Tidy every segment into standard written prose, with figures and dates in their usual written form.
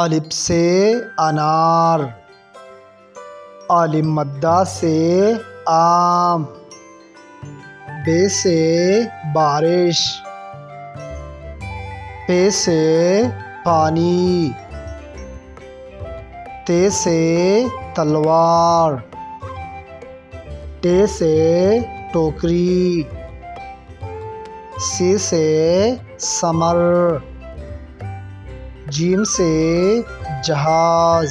الف سے انار، عالم مدہ سے آم، بے سے بارش، پے سے پانی، تے سے تلوار، ٹے سے ٹوکری، سی سے ثمر، جیم سے جہاز،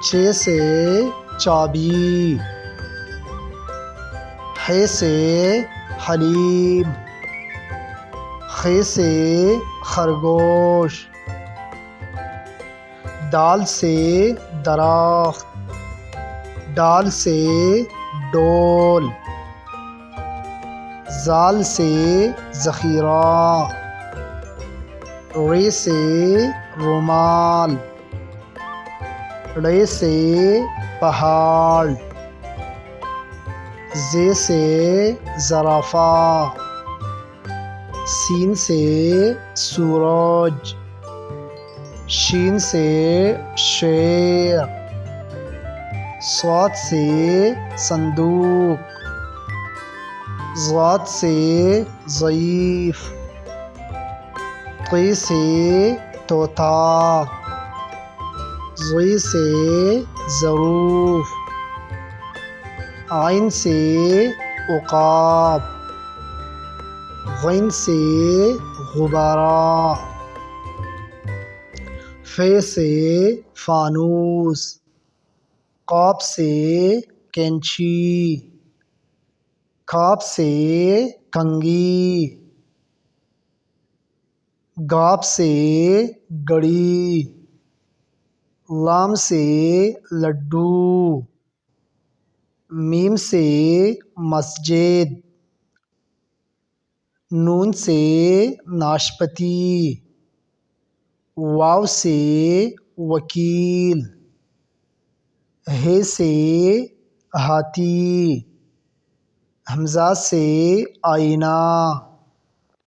چے سے چابی، حے سے حلیم، خے سے خرگوش، دال سے درخت، ڈال سے ڈول، زال سے ذخیرہ، رے سے رومال، ڑے سے پہاڑ، زے سے زرافہ، سین سے سورج، شین سے شیر، صاد سے صندوق، ضاد سے ضعیف، طی سے طوطا، ضی سے ظروف، عین سے عقاب، غین سے غبارہ، فے سے فانوس، قاف سے کینچی، کاف سے کنگھی، گاف سے گڑی، لام سے لڈو، میم سے مسجد، نون سے ناشپتی، واو سے وکیل، ہے سے ہاتھی، حمزہ سے آئینہ،